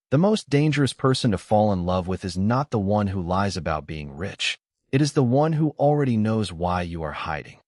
The most dangerous person to fall in love with is not the one who lies about being rich. It is the one who already knows why you are hiding.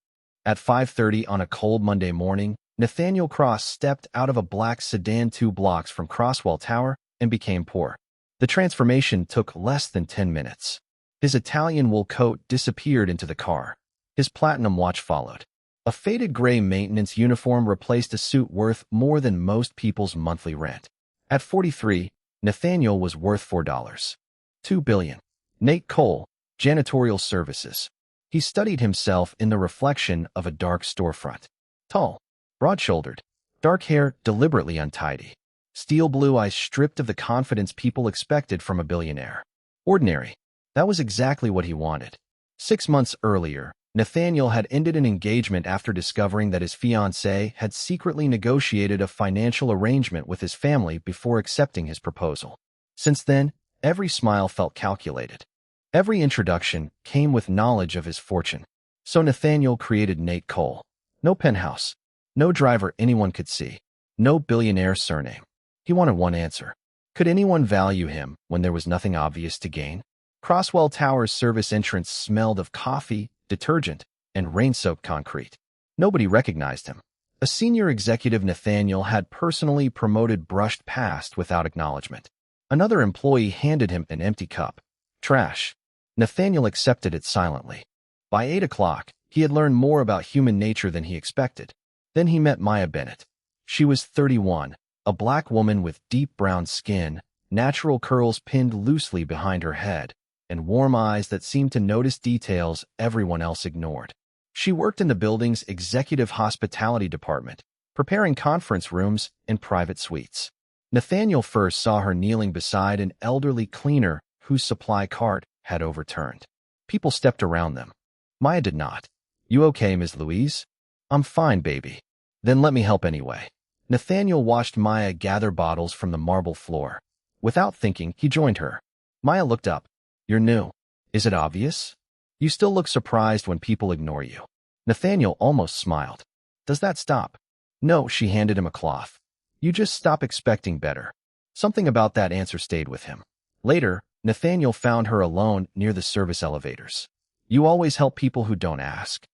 At 5:30 on a cold Monday morning, Nathaniel Cross stepped out of a black sedan 2 blocks from Croswell Tower and became poor. The transformation took less than 10 minutes. His Italian wool coat disappeared into the car. His platinum watch followed. A faded gray maintenance uniform replaced a suit worth more than most people's monthly rent. At 43, Nathaniel was worth $4.2 billion. Nate Cole, Janitorial Services. He studied himself in the reflection of a dark storefront. Tall, broad-shouldered, dark hair deliberately untidy. Steel blue eyes stripped of the confidence people expected from a billionaire. Ordinary. That was exactly what he wanted. 6 months earlier, Nathaniel had ended an engagement after discovering that his fiancée had secretly negotiated a financial arrangement with his family before accepting his proposal. Since then, every smile felt calculated. Every introduction came with knowledge of his fortune. So Nathaniel created Nate Cole. No penthouse. No driver anyone could see. No billionaire surname. He wanted one answer. Could anyone value him when there was nothing obvious to gain? Croswell Tower's service entrance smelled of coffee, detergent, and rain-soaked concrete. Nobody recognized him. A senior executive Nathaniel had personally promoted brushed past without acknowledgement. Another employee handed him an empty cup. Trash. Nathaniel accepted it silently. By 8 o'clock, he had learned more about human nature than he expected. Then he met Maya Bennett. She was 31, a black woman with deep brown skin, natural curls pinned loosely behind her head, and warm eyes that seemed to notice details everyone else ignored. She worked in the building's executive hospitality department, preparing conference rooms and private suites. Nathaniel first saw her kneeling beside an elderly cleaner whose supply cart had overturned. People stepped around them. Maya did not. "You okay, Ms. Louise?" "I'm fine, baby." "Then let me help anyway." Nathaniel watched Maya gather bottles from the marble floor. Without thinking, he joined her. Maya looked up. "You're new. Is it obvious? You still look surprised when people ignore you." Nathaniel almost smiled. "Does that stop?" "No," she handed him a cloth. "You just stop expecting better." Something about that answer stayed with him. Later, Nathaniel found her alone near the service elevators. "You always help people who don't ask."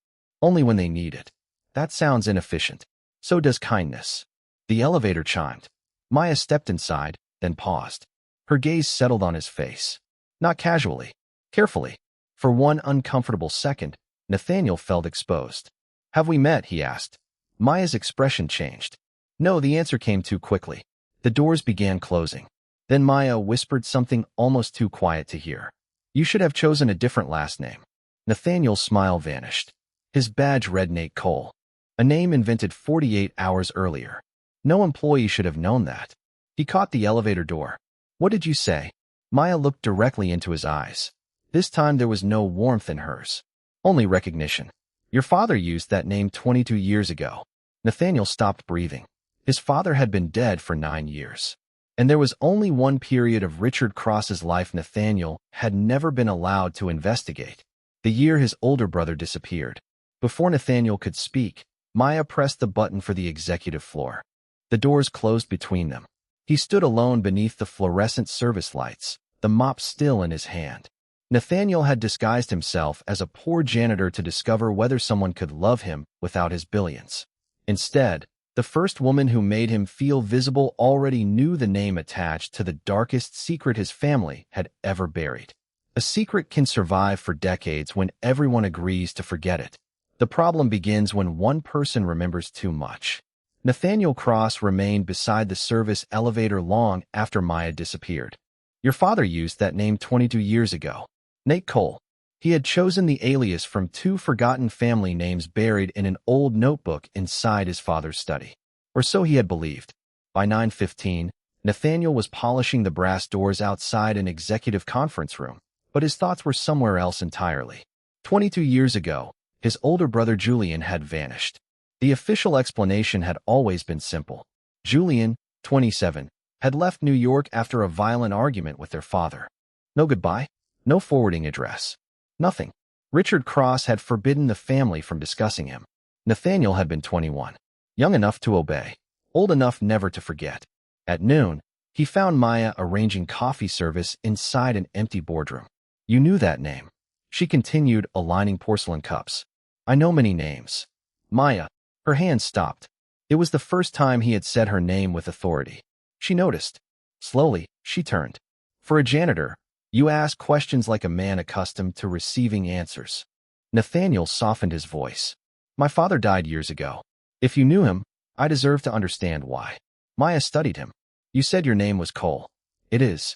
"Only when they need it." "That sounds inefficient." "So does kindness." The elevator chimed. Maya stepped inside, then paused. Her gaze settled on his face. Not casually, carefully. For one uncomfortable second, Nathaniel felt exposed. "Have we met?" he asked. Maya's expression changed. No, the answer came too quickly. The doors began closing. Then Maya whispered something almost too quiet to hear. "You should have chosen a different last name." Nathaniel's smile vanished. His badge read Nate Cole, a name invented 48 hours earlier. No employee should have known that. He caught the elevator door. "What did you say?" Maya looked directly into his eyes. This time there was no warmth in hers. Only recognition. "Your father used that name 22 years ago." Nathaniel stopped breathing. His father had been dead for 9 years. And there was only one period of Richard Cross's life Nathaniel had never been allowed to investigate. The year his older brother disappeared. Before Nathaniel could speak, Maya pressed the button for the executive floor. The doors closed between them. He stood alone beneath the fluorescent service lights, the mop still in his hand. Nathaniel had disguised himself as a poor janitor to discover whether someone could love him without his billions. Instead, the first woman who made him feel visible already knew the name attached to the darkest secret his family had ever buried. A secret can survive for decades when everyone agrees to forget it. The problem begins when one person remembers too much. Nathaniel Cross remained beside the service elevator long after Maya disappeared. "Your father used that name 22 years ago." Nate Cole. He had chosen the alias from 2 forgotten family names buried in an old notebook inside his father's study. Or so he had believed. By 9:15, Nathaniel was polishing the brass doors outside an executive conference room, but his thoughts were somewhere else entirely. 22 years ago, his older brother Julian had vanished. The official explanation had always been simple. Julian, 27, had left New York after a violent argument with their father. No goodbye, no forwarding address. Nothing. Richard Cross had forbidden the family from discussing him. Nathaniel had been 21. Young enough to obey. Old enough never to forget. At noon, He found Maya arranging coffee service inside an empty boardroom. You knew that name. She continued, aligning porcelain cups. I know many names. Maya. Her hand stopped. It was the first time he had said her name with authority. She noticed. Slowly, she turned. For a janitor, you ask questions like a man accustomed to receiving answers. Nathaniel softened his voice. My father died years ago. If you knew him, I deserve to understand why. Maya studied him. You said your name was Cole. It is.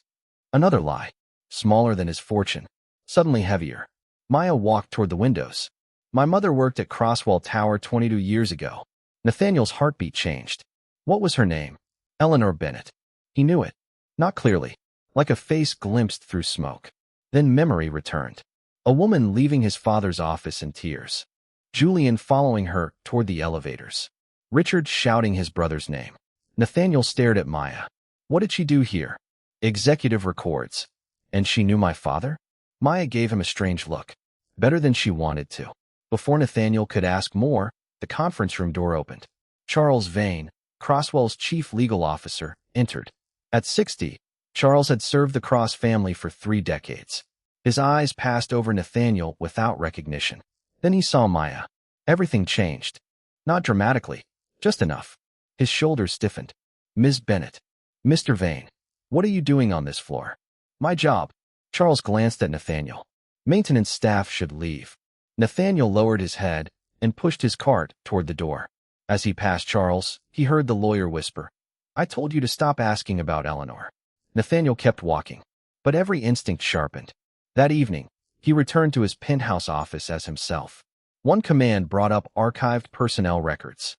Another lie. Smaller than his fortune. Suddenly heavier. Maya walked toward the windows. My mother worked at Croswell Tower 22 years ago. Nathaniel's heartbeat changed. What was her name? Eleanor Bennett. He knew it. Not clearly. Like a face glimpsed through smoke. Then memory returned. A woman leaving his father's office in tears. Julian following her toward the elevators. Richard shouting his brother's name. Nathaniel stared at Maya. What did she do here? Executive records. And she knew my father? Maya gave him a strange look. Better than she wanted to. Before Nathaniel could ask more, the conference room door opened. Charles Vane, Croswell's chief legal officer, entered. At 60, Charles had served the Cross family for 3 decades. His eyes passed over Nathaniel without recognition. Then he saw Maya. Everything changed. Not dramatically, just enough. His shoulders stiffened. Ms. Bennett. Mr. Vane. What are you doing on this floor? My job. Charles glanced at Nathaniel. Maintenance staff should leave. Nathaniel lowered his head and pushed his cart toward the door. As he passed Charles, he heard the lawyer whisper, I told you to stop asking about Eleanor. Nathaniel kept walking, but every instinct sharpened. That evening, he returned to his penthouse office as himself. One command brought up archived personnel records.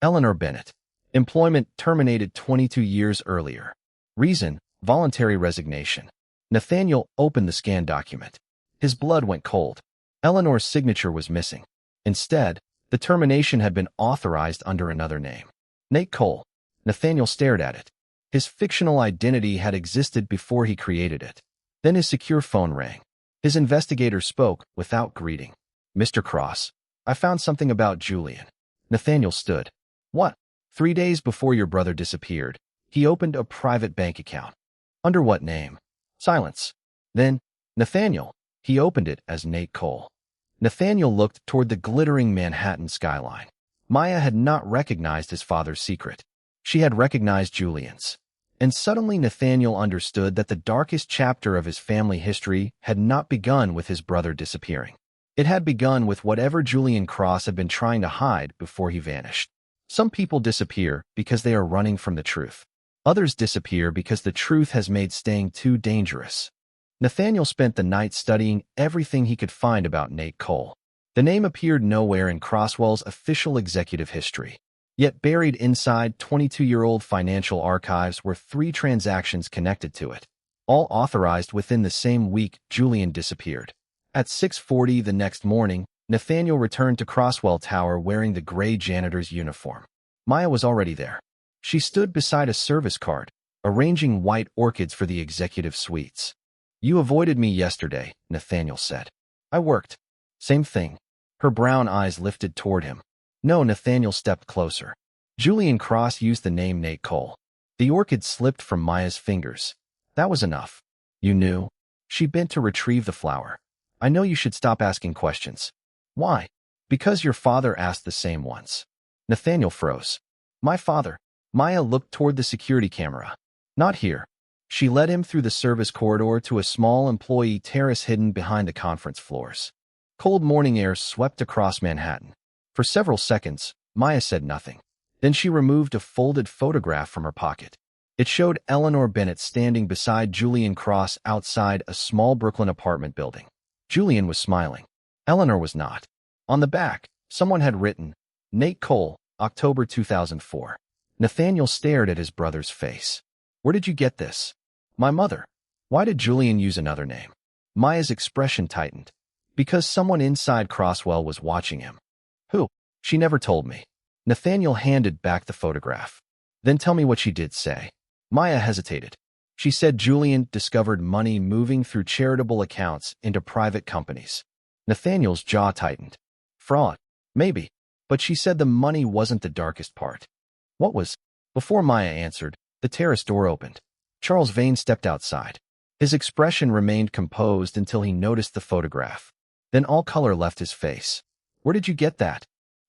Eleanor Bennett. Employment terminated 22 years earlier. Reason, voluntary resignation. Nathaniel opened the scanned document. His blood went cold. Eleanor's signature was missing. Instead, the termination had been authorized under another name. Nate Cole. Nathaniel stared at it. His fictional identity had existed before he created it. Then his secure phone rang. His investigator spoke without greeting. Mr. Cross, I found something about Julian. Nathaniel stood. What? 3 days before your brother disappeared, he opened a private bank account. Under what name? Silence. Then, Nathaniel. He opened it as Nate Cole. Nathaniel looked toward the glittering Manhattan skyline. Maya had not recognized his father's secret. She had recognized Julian's. And suddenly Nathaniel understood that the darkest chapter of his family history had not begun with his brother disappearing. It had begun with whatever Julian Cross had been trying to hide before he vanished. Some people disappear because they are running from the truth. Others disappear because the truth has made staying too dangerous. Nathaniel spent the night studying everything he could find about Nate Cole. The name appeared nowhere in Croswell's official executive history. Yet buried inside 22-year-old financial archives were 3 transactions connected to it, all authorized within the same week Julian disappeared. At 6:40 the next morning, Nathaniel returned to Croswell Tower wearing the gray janitor's uniform. Maya was already there. She stood beside a service cart, arranging white orchids for the executive suites. You avoided me yesterday, Nathaniel said. I worked. Same thing. Her brown eyes lifted toward him. No, Nathaniel stepped closer. Julian Cross used the name Nate Cole. The orchid slipped from Maya's fingers. That was enough. You knew? She bent to retrieve the flower. I know you should stop asking questions. Why? Because your father asked the same once. Nathaniel froze. My father. Maya looked toward the security camera. Not here. She led him through the service corridor to a small employee terrace hidden behind the conference floors. Cold morning air swept across Manhattan. For several seconds, Maya said nothing. Then she removed a folded photograph from her pocket. It showed Eleanor Bennett standing beside Julian Cross outside a small Brooklyn apartment building. Julian was smiling. Eleanor was not. On the back, someone had written, Nate Cole, October 2004. Nathaniel stared at his brother's face. Where did you get this? My mother. Why did Julian use another name? Maya's expression tightened. Because someone inside Croswell was watching him. Who? She never told me. Nathaniel handed back the photograph. Then tell me what she did say. Maya hesitated. She said Julian discovered money moving through charitable accounts into private companies. Nathaniel's jaw tightened. Fraud. Maybe. But she said the money wasn't the darkest part. What was? Before Maya answered, the terrace door opened. Charles Vane stepped outside. His expression remained composed until he noticed the photograph. Then all color left his face. Where did you get that?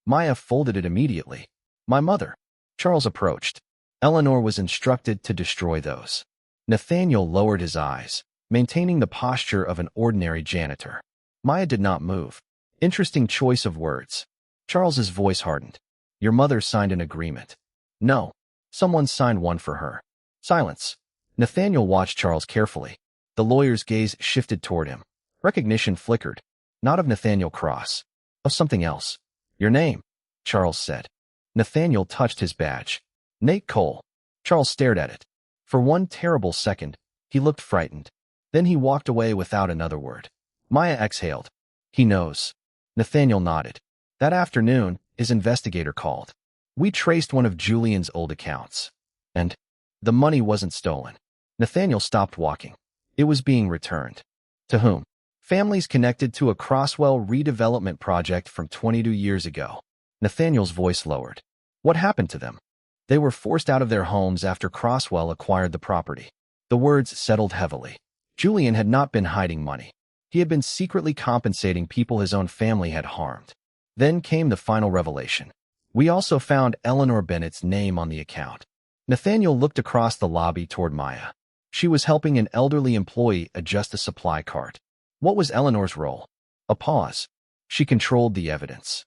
Maya folded it immediately. My mother. Charles approached. Eleanor was instructed to destroy those. Nathaniel lowered his eyes, maintaining the posture of an ordinary janitor. Maya did not move. Interesting choice of words. Charles's voice hardened. Your mother signed an agreement. No. Someone signed one for her. Silence. Nathaniel watched Charles carefully. The lawyer's gaze shifted toward him. Recognition flickered. Not of Nathaniel Cross. Of something else. Your name, Charles said. Nathaniel touched his badge. Nate Cole. Charles stared at it. For one terrible second, he looked frightened. Then he walked away without another word. Maya exhaled. He knows. Nathaniel nodded. That afternoon, his investigator called. We traced one of Julian's old accounts. And the money wasn't stolen. Nathaniel stopped walking. It was being returned. To whom? Families connected to a Crosswell redevelopment project from 22 years ago. Nathaniel's voice lowered. What happened to them? They were forced out of their homes after Crosswell acquired the property. The words settled heavily. Julian had not been hiding money. He had been secretly compensating people his own family had harmed. Then came the final revelation. We also found Eleanor Bennett's name on the account. Nathaniel looked across the lobby toward Maya. She was helping an elderly employee adjust a supply cart. What was Eleanor's role? A pause. She controlled the evidence.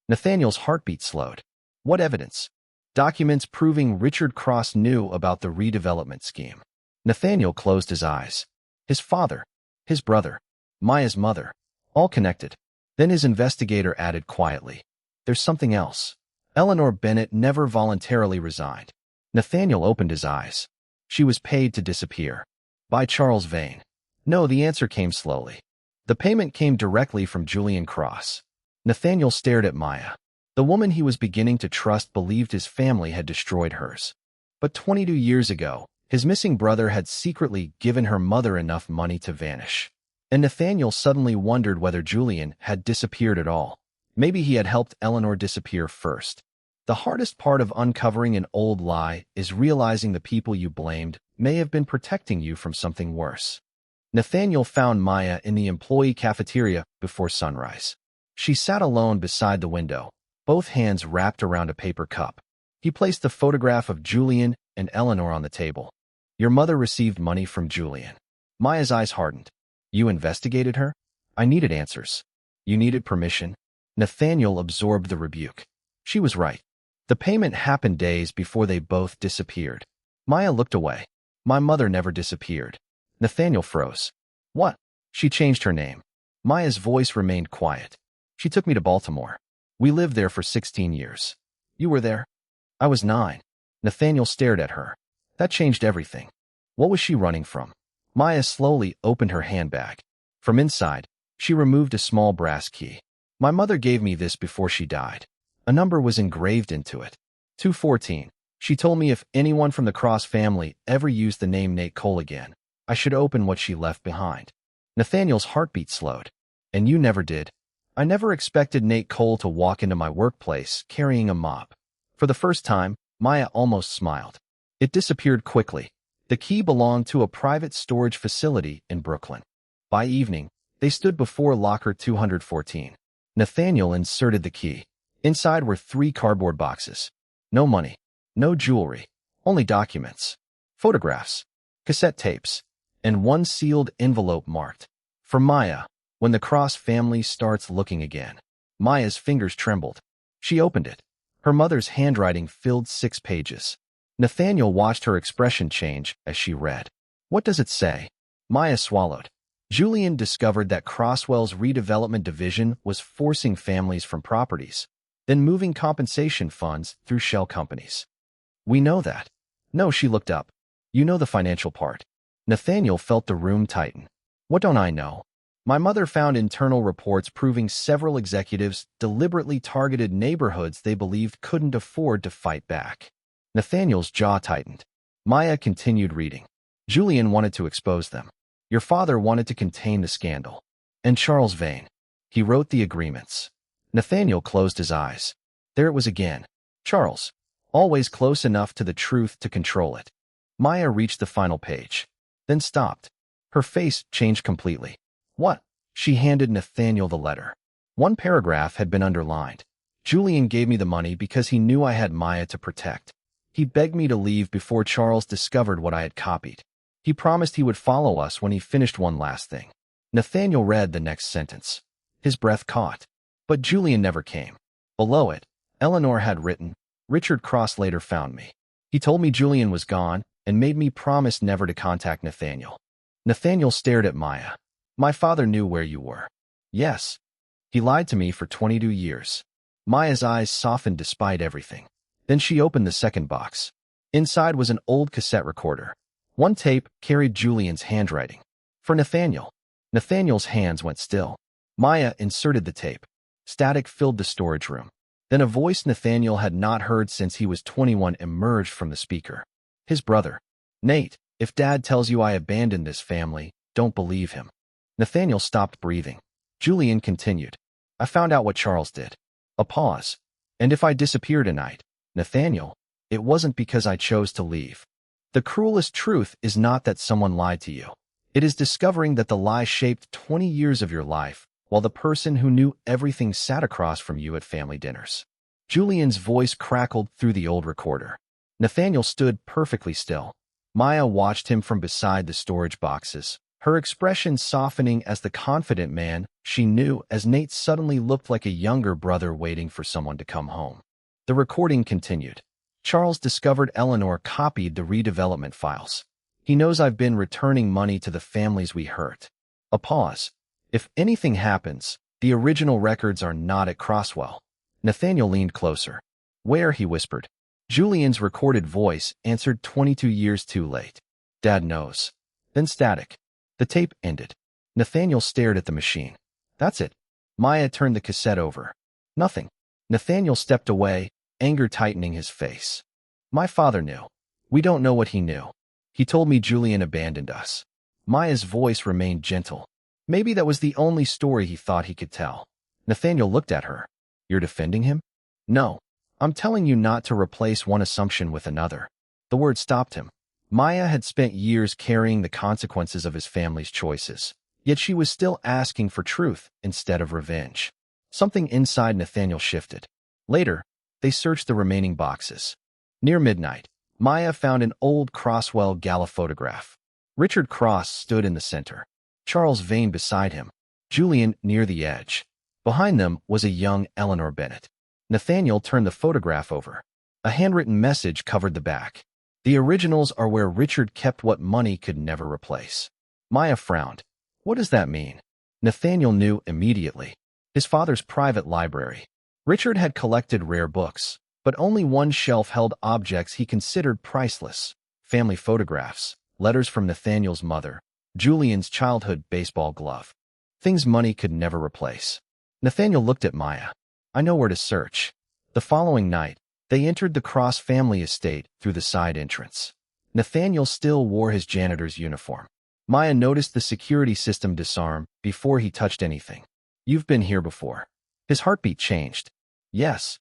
Nathaniel's heartbeat slowed. What evidence? Documents proving Richard Cross knew about the redevelopment scheme. Nathaniel closed his eyes. His father, his brother, Maya's mother, all connected. Then his investigator added quietly. There's something else. Eleanor Bennett never voluntarily resigned. Nathaniel opened his eyes. She was paid to disappear. By Charles Vane. No, the answer came slowly. The payment came directly from Julian Cross. Nathaniel stared at Maya. The woman he was beginning to trust believed his family had destroyed hers. But 22 years ago, his missing brother had secretly given her mother enough money to vanish. And Nathaniel suddenly wondered whether Julian had disappeared at all. Maybe he had helped Eleanor disappear first. The hardest part of uncovering an old lie is realizing the people you blamed may have been protecting you from something worse. Nathaniel found Maya in the employee cafeteria before sunrise. She sat alone beside the window, both hands wrapped around a paper cup. He placed the photograph of Julian and Eleanor on the table. Your mother received money from Julian. Maya's eyes hardened. You investigated her? I needed answers. You needed permission? Nathaniel absorbed the rebuke. She was right. The payment happened days before they both disappeared. Maya looked away. My mother never disappeared. Nathaniel froze. What? She changed her name. Maya's voice remained quiet. She took me to Baltimore. We lived there for 16 years. You were there? I was 9. Nathaniel stared at her. That changed everything. What was she running from? Maya slowly opened her handbag. From inside, she removed a small brass key. My mother gave me this before she died. A number was engraved into it. 214. She told me if anyone from the Cross family ever used the name Nate Cole again, I should open what she left behind. Nathaniel's heartbeat slowed. And you never did. I never expected Nate Cole to walk into my workplace carrying a mop. For the first time, Maya almost smiled. It disappeared quickly. The key belonged to a private storage facility in Brooklyn. By evening, they stood before locker 214. Nathaniel inserted the key. Inside were 3 cardboard boxes. No money, no jewelry, only documents, photographs, cassette tapes, and one sealed envelope marked, for Maya, when the Cross family starts looking again. Maya's fingers trembled. She opened it. Her mother's handwriting filled 6 pages. Nathaniel watched her expression change as she read. What does it say? Maya swallowed. Julian discovered that Crosswell's redevelopment division was forcing families from properties, then moving compensation funds through shell companies. We know that. No, she looked up. You know the financial part. Nathaniel felt the room tighten. What don't I know? My mother found internal reports proving several executives deliberately targeted neighborhoods they believed couldn't afford to fight back. Nathaniel's jaw tightened. Maya continued reading. Julian wanted to expose them. Your father wanted to contain the scandal. And Charles Vane. He wrote the agreements. Nathaniel closed his eyes. There it was again. Charles. Always close enough to the truth to control it. Maya reached the final page, then stopped. Her face changed completely. What? She handed Nathaniel the letter. One paragraph had been underlined. Julian gave me the money because he knew I had Maya to protect. He begged me to leave before Charles discovered what I had copied. He promised he would follow us when he finished one last thing. Nathaniel read the next sentence. His breath caught. But Julian never came. Below it, Eleanor had written, Richard Cross later found me. He told me Julian was gone and made me promise never to contact Nathaniel. Nathaniel stared at Maya. My father knew where you were. Yes. He lied to me for 22 years. Maya's eyes softened despite everything. Then she opened the second box. Inside was an old cassette recorder. One tape carried Julian's handwriting. For Nathaniel. Nathaniel's hands went still. Maya inserted the tape. Static filled the storage room. Then a voice Nathaniel had not heard since he was 21 emerged from the speaker. His brother. Nate, if Dad tells you I abandoned this family, don't believe him. Nathaniel stopped breathing. Julian continued. I found out what Charles did. A pause. And if I disappear tonight, Nathaniel, it wasn't because I chose to leave. The cruelest truth is not that someone lied to you. It is discovering that the lie shaped 20 years of your life, while the person who knew everything sat across from you at family dinners. Julian's voice crackled through the old recorder. Nathaniel stood perfectly still. Maya watched him from beside the storage boxes, her expression softening as the confident man she knew as Nate suddenly looked like a younger brother waiting for someone to come home. The recording continued. Charles discovered Eleanor copied the redevelopment files. He knows I've been returning money to the families we hurt. A pause. If anything happens, the original records are not at Crosswell. Nathaniel leaned closer. Where? He whispered. Julian's recorded voice answered 22 years too late. Dad knows. Then static. The tape ended. Nathaniel stared at the machine. That's it. Maya turned the cassette over. Nothing. Nathaniel stepped away, anger tightening his face. My father knew. We don't know what he knew. He told me Julian abandoned us. Maya's voice remained gentle. Maybe that was the only story he thought he could tell. Nathaniel looked at her. You're defending him? No. I'm telling you not to replace one assumption with another. The word stopped him. Maya had spent years carrying the consequences of his family's choices, yet she was still asking for truth instead of revenge. Something inside Nathaniel shifted. Later, they searched the remaining boxes. Near midnight, Maya found an old Crosswell gala photograph. Richard Cross stood in the center. Charles Vane beside him. Julian near the edge. Behind them was a young Eleanor Bennett. Nathaniel turned the photograph over. A handwritten message covered the back. The originals are where Richard kept what money could never replace. Maya frowned. What does that mean? Nathaniel knew immediately. His father's private library. Richard had collected rare books, but only one shelf held objects he considered priceless. Family photographs, letters from Nathaniel's mother, Julian's childhood baseball glove. Things money could never replace. Nathaniel looked at Maya. I know where to search. The following night, they entered the Cross family estate through the side entrance. Nathaniel still wore his janitor's uniform. Maya noticed the security system disarm before he touched anything. You've been here before. His heartbeat changed. Yes.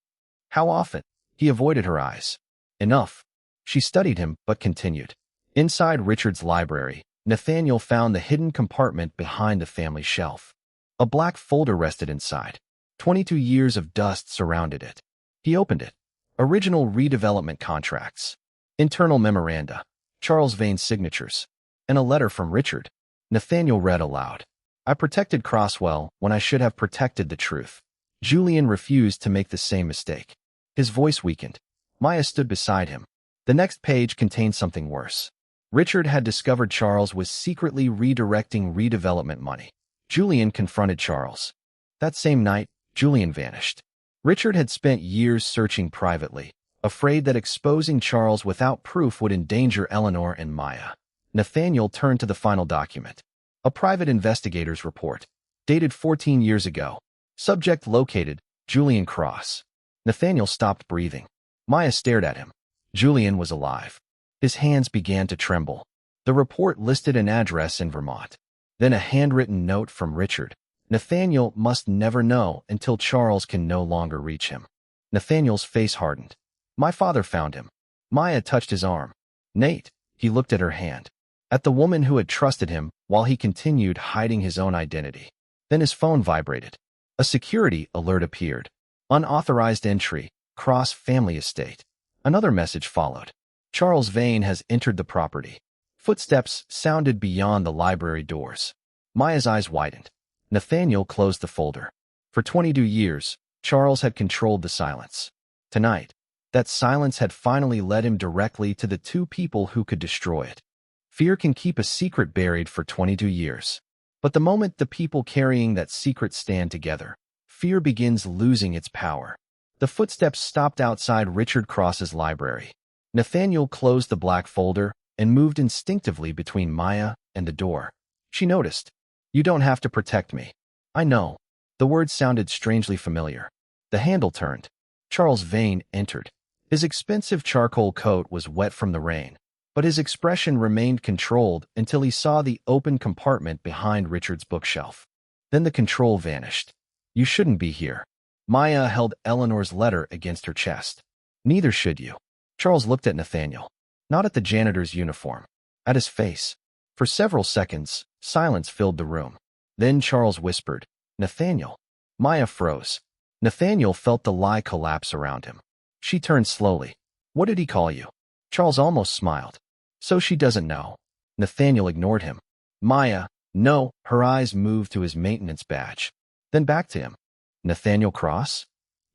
How often? He avoided her eyes. Enough. She studied him, but continued. Inside Richard's library, Nathaniel found the hidden compartment behind the family shelf. A black folder rested inside. 22 years of dust surrounded it. He opened it. Original redevelopment contracts. Internal memoranda. Charles Vane's signatures. And a letter from Richard. Nathaniel read aloud. I protected Crosswell when I should have protected the truth. Julian refused to make the same mistake. His voice weakened. Maya stood beside him. The next page contained something worse. Richard had discovered Charles was secretly redirecting redevelopment money. Julian confronted Charles. That same night, Julian vanished. Richard had spent years searching privately, afraid that exposing Charles without proof would endanger Eleanor and Maya. Nathaniel turned to the final document. A private investigator's report, dated 14 years ago. Subject located, Julian Cross. Nathaniel stopped breathing. Maya stared at him. Julian was alive. His hands began to tremble. The report listed an address in Vermont. Then a handwritten note from Richard. Nathaniel must never know until Charles can no longer reach him. Nathaniel's face hardened. My father found him. Maya touched his arm. Nate, He looked at her hand, at the woman who had trusted him while he continued hiding his own identity. Then his phone vibrated. A security alert appeared. Unauthorized entry, Cross family estate. Another message followed. Charles Vane has entered the property. Footsteps sounded beyond the library doors. Maya's eyes widened. Nathaniel closed the folder. For 22 years, Charles had controlled the silence. Tonight, that silence had finally led him directly to the two people who could destroy it. Fear can keep a secret buried for 22 years. But the moment the people carrying that secret stand together, fear begins losing its power. The footsteps stopped outside Richard Cross's library. Nathaniel closed the black folder and moved instinctively between Maya and the door. She noticed. "You don't have to protect me." "I know." The words sounded strangely familiar. The handle turned. Charles Vane entered. His expensive charcoal coat was wet from the rain, but his expression remained controlled until he saw the open compartment behind Richard's bookshelf. Then the control vanished. "You shouldn't be here." Maya held Eleanor's letter against her chest. "Neither should you." Charles looked at Nathaniel, not at the janitor's uniform, at his face. For several seconds, silence filled the room. Then Charles whispered, "Nathaniel." Maya froze. Nathaniel felt the lie collapse around him. She turned slowly. "What did he call you?" Charles almost smiled. "So she doesn't know." Nathaniel ignored him. "Maya, no." Her eyes moved to his maintenance badge, then back to him. "Nathaniel Cross?"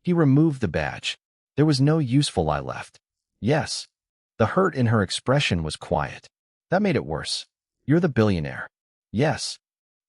He removed the badge. There was no useful lie left. "Yes." The hurt in her expression was quiet. That made it worse. "You're the billionaire." "Yes."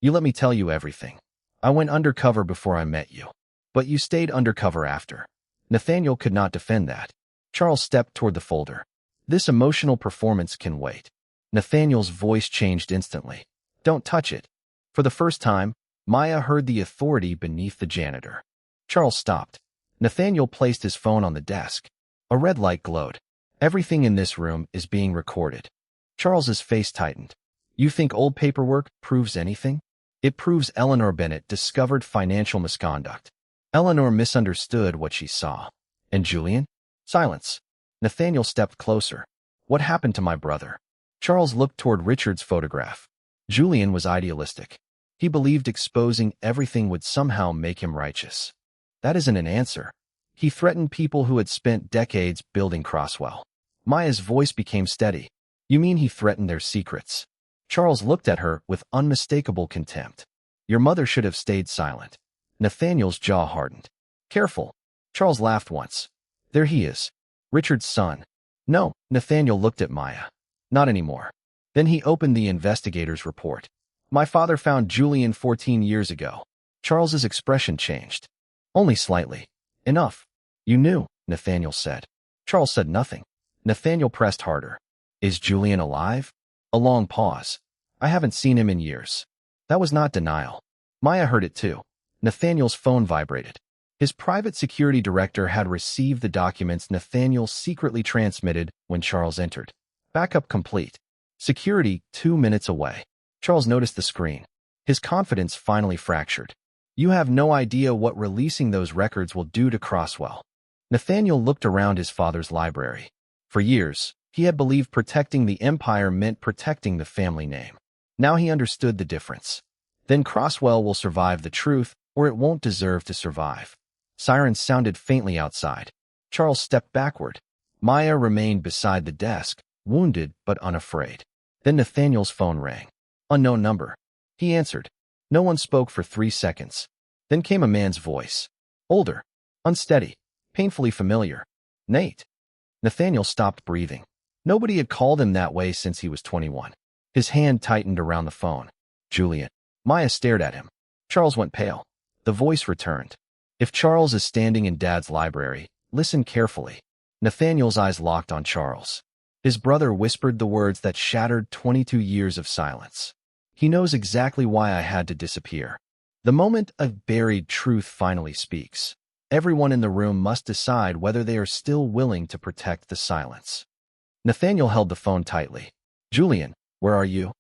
"You let me tell you everything. I went undercover before I met you. But you stayed undercover after." Nathaniel could not defend that. Charles stepped toward the folder. "This emotional performance can wait." Nathaniel's voice changed instantly. "Don't touch it." For the first time, Maya heard the authority beneath the janitor. Charles stopped. Nathaniel placed his phone on the desk. A red light glowed. "Everything in this room is being recorded." Charles's face tightened. "You think old paperwork proves anything?" "It proves Eleanor Bennett discovered financial misconduct. Eleanor misunderstood what she saw." "And Julian?" Silence. Nathaniel stepped closer. "What happened to my brother?" Charles looked toward Richard's photograph. Julian was idealistic. He believed exposing everything would somehow make him righteous. That isn't an answer. He threatened people who had spent decades building Crosswell. Maya's voice became steady. "You mean he threatened their secrets?" Charles looked at her with unmistakable contempt. "Your mother should have stayed silent." Nathaniel's jaw hardened. "Careful." Charles laughed once. "There he is. Richard's son." "No." Nathaniel looked at Maya. "Not anymore." Then he opened the investigator's report. "My father found Julian 14 years ago." Charles's expression changed. "Only slightly." "Enough." "You knew," Nathaniel said. Charles said nothing. Nathaniel pressed harder. "Is Julian alive?" A long pause. "I haven't seen him in years." That was not denial. Maya heard it too. Nathaniel's phone vibrated. His private security director had received the documents Nathaniel secretly transmitted when Charles entered. Backup complete. Security 2 minutes away. Charles noticed the screen. His confidence finally fractured. "You have no idea what releasing those records will do to Crosswell." Nathaniel looked around his father's library. For years, he had believed protecting the empire meant protecting the family name. Now he understood the difference. Then Crosswell will survive the truth, or it won't deserve to survive. Sirens sounded faintly outside. Charles stepped backward. Maya remained beside the desk, wounded but unafraid. Then Nathaniel's phone rang. Unknown number. He answered. No one spoke for 3 seconds. Then came a man's voice. Older, unsteady, painfully familiar. "Nate." Nathaniel stopped breathing. Nobody had called him that way since he was 21. His hand tightened around the phone. "Julian." Maya stared at him. Charles went pale. The voice returned. "If Charles is standing in Dad's library, listen carefully." Nathaniel's eyes locked on Charles. His brother whispered the words that shattered 22 years of silence. "He knows exactly why I had to disappear." The moment a buried truth finally speaks, everyone in the room must decide whether they are still willing to protect the silence. Nathaniel held the phone tightly. "Julian, where are you?"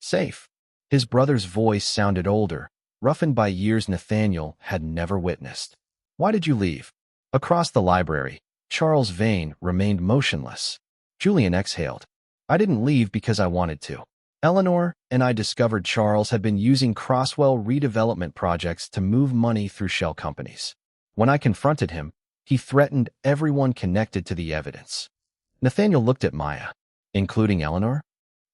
"Safe." His brother's voice sounded older, roughened by years Nathaniel had never witnessed. "Why did you leave?" Across the library, Charles Vane remained motionless. Julian exhaled. I didn't leave because I wanted to. Eleanor and I discovered Charles had been using Crosswell redevelopment projects to move money through shell companies. When I confronted him, he threatened everyone connected to the evidence. Nathaniel looked at Maya. Including Eleanor?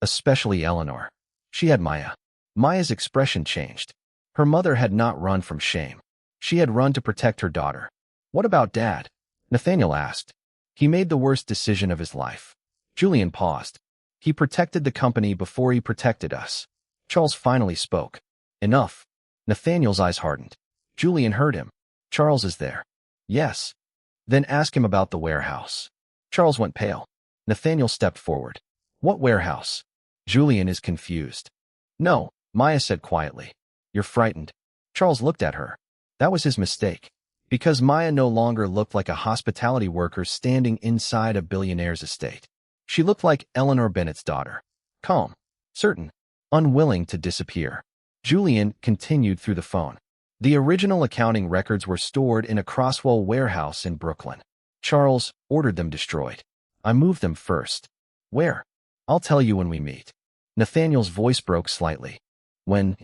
Especially Eleanor. She had Maya. Maya's expression changed. Her mother had not run from shame. She had run to protect her daughter. What about Dad? Nathaniel asked. He made the worst decision of his life. Julian paused. He protected the company before he protected us. Charles finally spoke. Enough. Nathaniel's eyes hardened. Julian heard him. Charles is there. Yes. Then ask him about the warehouse. Charles went pale. Nathaniel stepped forward. What warehouse? Julian is confused. No, Maya said quietly. You're frightened. Charles looked at her. That was his mistake. Because Maya no longer looked like a hospitality worker standing inside a billionaire's estate. She looked like Eleanor Bennett's daughter. Calm, certain, unwilling to disappear. Julian continued through the phone. The original accounting records were stored in a Crosswell warehouse in Brooklyn. Charles ordered them destroyed. I moved them first. Where? I'll tell you when we meet. Nathaniel's voice broke slightly. When?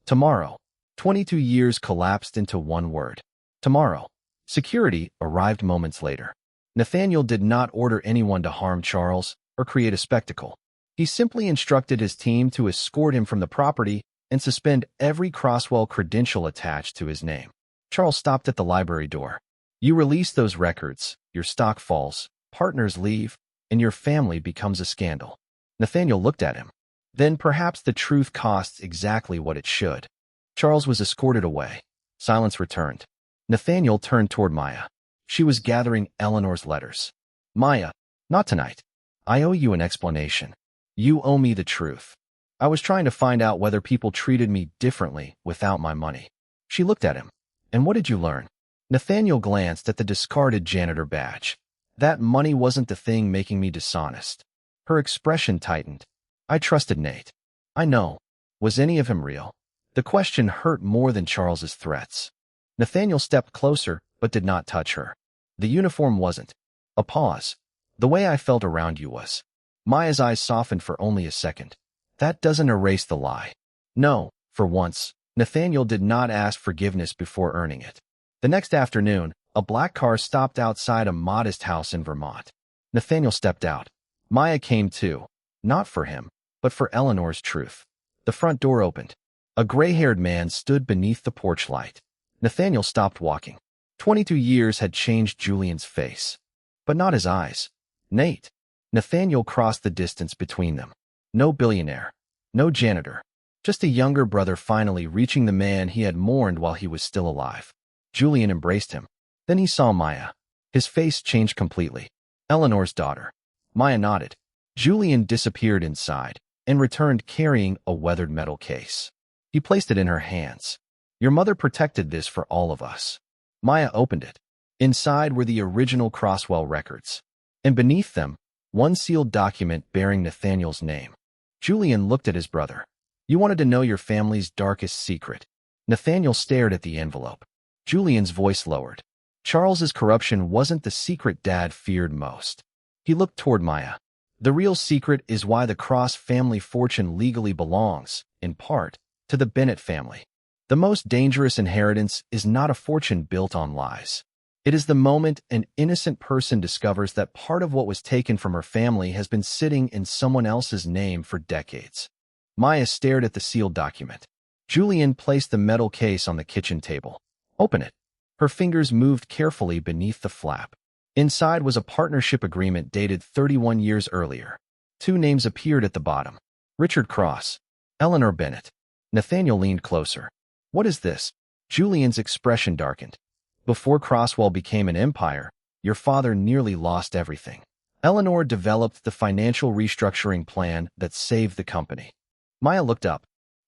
Tomorrow. 22 years collapsed into one word. Tomorrow. Security arrived moments later. Nathaniel did not order anyone to harm Charles or create a spectacle. He simply instructed his team to escort him from the property and suspend every Crosswell credential attached to his name. Charles stopped at the library door. You release those records, your stock falls, partners leave, and your family becomes a scandal. Nathaniel looked at him. Then perhaps the truth costs exactly what it should. Charles was escorted away. Silence returned. Nathaniel turned toward Maya. She was gathering Eleanor's letters. Maya, not tonight. I owe you an explanation. You owe me the truth. I was trying to find out whether people treated me differently without my money. She looked at him. And what did you learn? Nathaniel glanced at the discarded janitor badge. That money wasn't the thing making me dishonest. Her expression tightened. I trusted Nate. I know. Was any of him real? The question hurt more than Charles's threats. Nathaniel stepped closer, but did not touch her. The uniform wasn't. A pause. The way I felt around you was. Maya's eyes softened for only a second. That doesn't erase the lie. No, for once, Nathaniel did not ask forgiveness before earning it. The next afternoon, a black car stopped outside a modest house in Vermont. Nathaniel stepped out. Maya came too. Not for him, but for Eleanor's truth. The front door opened. A gray-haired man stood beneath the porch light. Nathaniel stopped walking. 22 years had changed Julian's face. But not his eyes. Nate. Nathaniel crossed the distance between them. No billionaire. No janitor. Just a younger brother finally reaching the man he had mourned while he was still alive. Julian embraced him. Then he saw Maya. His face changed completely. Eleanor's daughter. Maya nodded. Julian disappeared inside and returned carrying a weathered metal case. He placed it in her hands. Your mother protected this for all of us. Maya opened it. Inside were the original Crosswell records. And beneath them, one sealed document bearing Nathaniel's name. Julian looked at his brother. You wanted to know your family's darkest secret. Nathaniel stared at the envelope. Julian's voice lowered. Charles's corruption wasn't the secret Dad feared most. He looked toward Maya. The real secret is why the Cross family fortune legally belongs, in part, to the Bennett family. The most dangerous inheritance is not a fortune built on lies. It is the moment an innocent person discovers that part of what was taken from her family has been sitting in someone else's name for decades. Maya stared at the sealed document. Julian placed the metal case on the kitchen table. Open it. Her fingers moved carefully beneath the flap. Inside was a partnership agreement dated 31 years earlier. Two names appeared at the bottom. Richard Cross. Eleanor Bennett. Nathaniel leaned closer. What is this? Julian's expression darkened. Before Crosswell became an empire, your father nearly lost everything. Eleanor developed the financial restructuring plan that saved the company. Maya looked up.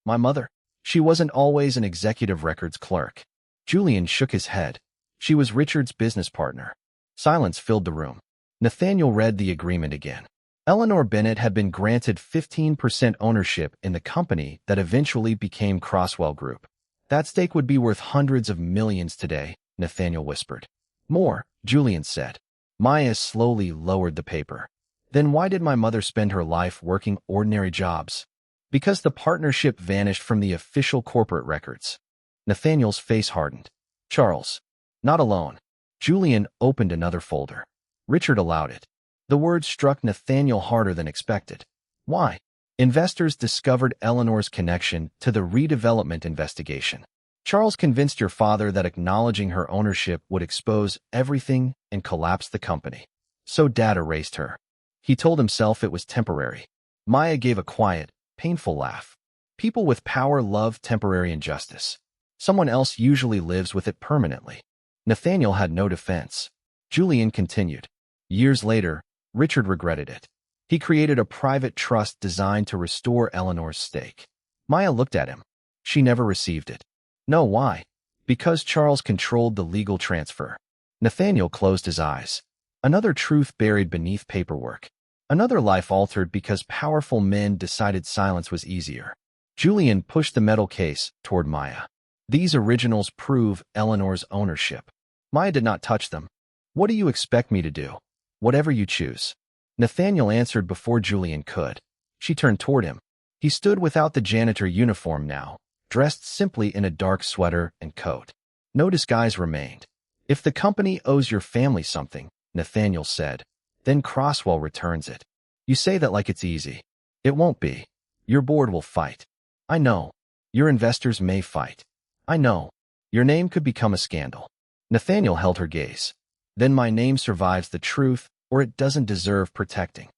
My mother? She wasn't always an executive records clerk. Julian shook his head. She was Richard's business partner. Silence filled the room. Nathaniel read the agreement again. Eleanor Bennett had been granted 15% ownership in the company that eventually became Crosswell Group. That stake would be worth hundreds of millions today, Nathaniel whispered. More, Julian said. Maya slowly lowered the paper. Then why did my mother spend her life working ordinary jobs? Because the partnership vanished from the official corporate records. Nathaniel's face hardened. Charles. Not alone. Julian opened another folder. Richard allowed it. The words struck Nathaniel harder than expected. Why? Investors discovered Eleanor's connection to the redevelopment investigation. Charles convinced your father that acknowledging her ownership would expose everything and collapse the company. So Dad erased her. He told himself it was temporary. Maya gave a quiet, painful laugh. People with power love temporary injustice. Someone else usually lives with it permanently. Nathaniel had no defense. Julian continued. Years later, Richard regretted it. He created a private trust designed to restore Eleanor's stake. Maya looked at him. She never received it. No, why? Because Charles controlled the legal transfer. Nathaniel closed his eyes. Another truth buried beneath paperwork. Another life altered because powerful men decided silence was easier. Julian pushed the metal case toward Maya. These originals prove Eleanor's ownership. Maya did not touch them. What do you expect me to do? Whatever you choose. Nathaniel answered before Julian could. She turned toward him. He stood without the janitor uniform now, dressed simply in a dark sweater and coat. No disguise remained. If the company owes your family something, Nathaniel said, then Croswell returns it. You say that like it's easy. It won't be. Your board will fight. I know. Your investors may fight. I know. Your name could become a scandal. Nathaniel held her gaze. Then my name survives the truth, or it doesn't deserve protecting.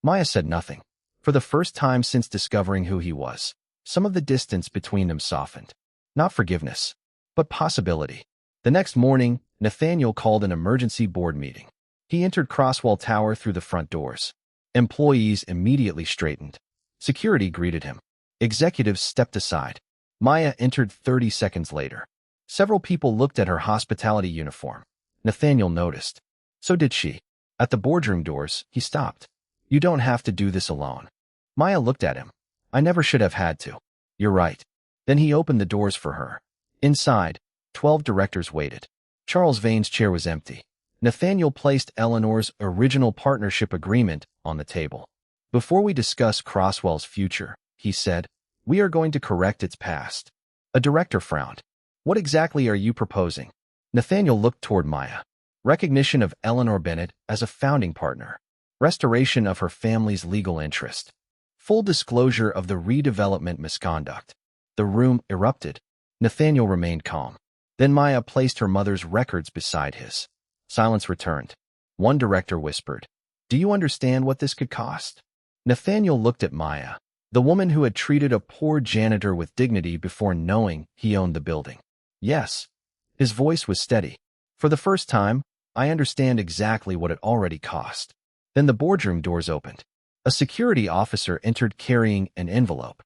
Maya said nothing. For the first time since discovering who he was, some of the distance between them softened. Not forgiveness, but possibility. The next morning, Nathaniel called an emergency board meeting. He entered Croswell Tower through the front doors. Employees immediately straightened. Security greeted him. Executives stepped aside. Maya entered 30 seconds later. Several people looked at her hospitality uniform. Nathaniel noticed. So did she. At the boardroom doors, he stopped. You don't have to do this alone. Maya looked at him. I never should have had to. You're right. Then he opened the doors for her. Inside, 12 directors waited. Charles Vane's chair was empty. Nathaniel placed Eleanor's original partnership agreement on the table. Before we discuss Croswell's future, he said, we are going to correct its past. A director frowned. What exactly are you proposing? Nathaniel looked toward Maya. Recognition of Eleanor Bennett as a founding partner. Restoration of her family's legal interest. Full disclosure of the redevelopment misconduct. The room erupted. Nathaniel remained calm. Then Maya placed her mother's records beside his. Silence returned. One director whispered, do you understand what this could cost? Nathaniel looked at Maya, the woman who had treated a poor janitor with dignity before knowing he owned the building. Yes. His voice was steady. For the first time, I understand exactly what it already cost. Then the boardroom doors opened. A security officer entered carrying an envelope.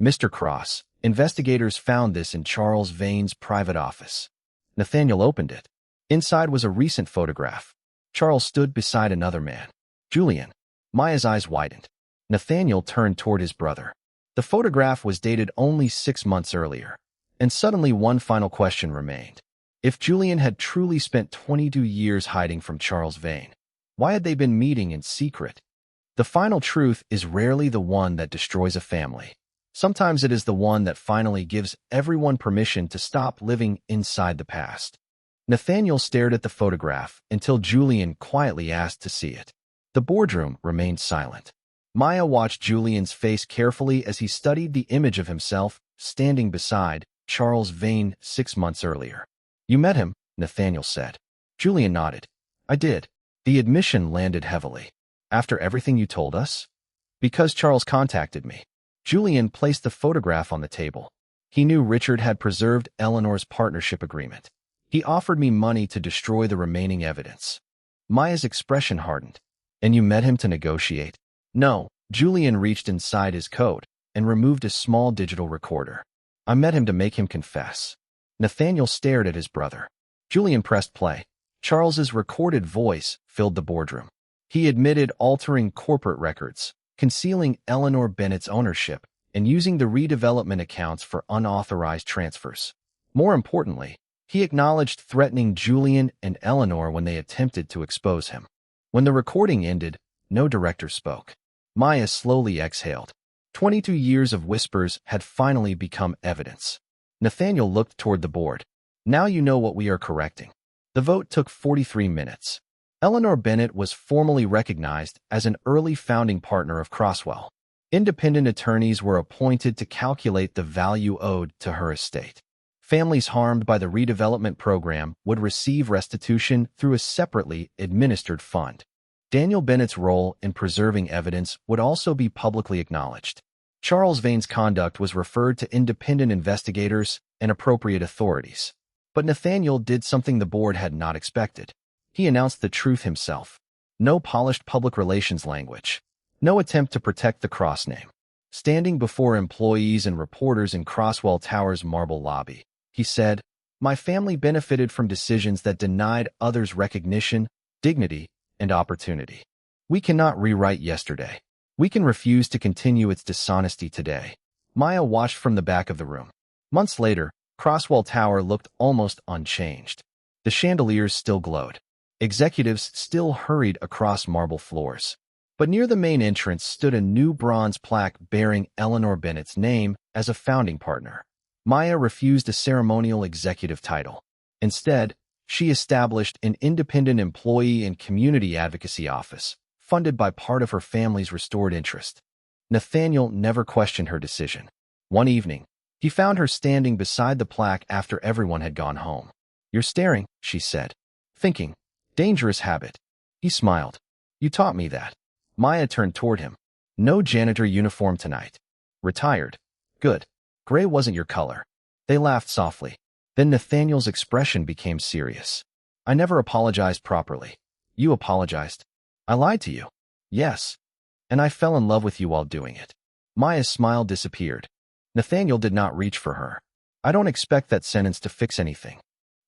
Mr. Cross, investigators found this in Charles Vane's private office. Nathaniel opened it. Inside was a recent photograph. Charles stood beside another man. Julian. Maya's eyes widened. Nathaniel turned toward his brother. The photograph was dated only 6 months earlier. And suddenly one final question remained. If Julian had truly spent 22 years hiding from Charles Vane, why had they been meeting in secret? The final truth is rarely the one that destroys a family. Sometimes it is the one that finally gives everyone permission to stop living inside the past. Nathaniel stared at the photograph until Julian quietly asked to see it. The boardroom remained silent. Maya watched Julian's face carefully as he studied the image of himself standing beside Charles Vane 6 months earlier. You met him, Nathaniel said. Julian nodded. I did. The admission landed heavily. After everything you told us? Because Charles contacted me. Julian placed the photograph on the table. He knew Richard had preserved Eleanor's partnership agreement. He offered me money to destroy the remaining evidence. Maya's expression hardened. And you met him to negotiate? No. Julian reached inside his coat and removed a small digital recorder. I met him to make him confess. Nathaniel stared at his brother. Julian pressed play. Charles's recorded voice filled the boardroom. He admitted altering corporate records, concealing Eleanor Bennett's ownership, and using the redevelopment accounts for unauthorized transfers. More importantly, he acknowledged threatening Julian and Eleanor when they attempted to expose him. When the recording ended, No director spoke. Maya slowly exhaled. 22 years of whispers had finally become evidence. Nathaniel looked toward the board. Now you know what we are correcting. The vote took 43 minutes. Eleanor Bennett was formally recognized as an early founding partner of Crosswell. Independent attorneys were appointed to calculate the value owed to her estate. Families harmed by the redevelopment program would receive restitution through a separately administered fund. Daniel Bennett's role in preserving evidence would also be publicly acknowledged. Charles Vane's conduct was referred to independent investigators and appropriate authorities. But Nathaniel did something the board had not expected. He announced the truth himself. No polished public relations language. No attempt to protect the cross name. Standing before employees and reporters in Crosswell Tower's marble lobby, he said, "My family benefited from decisions that denied others recognition, dignity, and opportunity. We cannot rewrite yesterday. We can refuse to continue its dishonesty today." Maya watched from the back of the room. Months later, Crosswell Tower looked almost unchanged. The chandeliers still glowed. Executives still hurried across marble floors. But near the main entrance stood a new bronze plaque bearing Eleanor Bennett's name as a founding partner. Maya refused a ceremonial executive title. Instead, she established an independent employee and community advocacy office, funded by part of her family's restored interest. Nathaniel never questioned her decision. One evening, he found her standing beside the plaque after everyone had gone home. "You're staring," she said. Thinking, "Dangerous habit." He smiled. "You taught me that." Maya turned toward him. "No janitor uniform tonight." "Retired." "Good. Gray wasn't your color." They laughed softly. Then Nathaniel's expression became serious. "I never apologized properly." "You apologized." "I lied to you." "Yes. And I fell in love with you while doing it." Maya's smile disappeared. Nathaniel did not reach for her. "I don't expect that sentence to fix anything."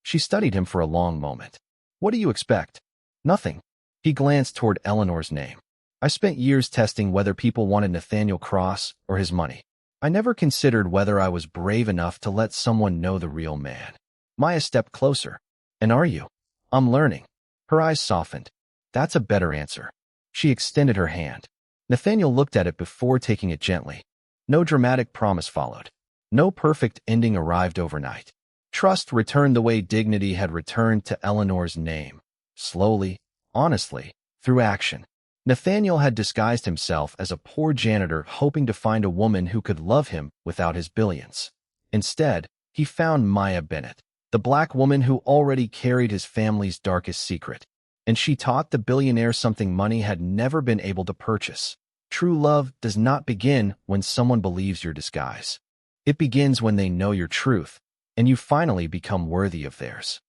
She studied him for a long moment. "What do you expect?" "Nothing." He glanced toward Eleanor's name. "I spent years testing whether people wanted Nathaniel Cross or his money. I never considered whether I was brave enough to let someone know the real man." Maya stepped closer. "And are you?" "I'm learning." Her eyes softened. "That's a better answer." She extended her hand. Nathaniel looked at it before taking it gently. No dramatic promise followed. No perfect ending arrived overnight. Trust returned the way dignity had returned to Eleanor's name. Slowly, honestly, through action. Nathaniel had disguised himself as a poor janitor hoping to find a woman who could love him without his billions. Instead, he found Maya Bennett, the black woman who already carried his family's darkest secret. And she taught the billionaire something money had never been able to purchase. True love does not begin when someone believes your disguise. It begins when they know your truth, and you finally become worthy of theirs.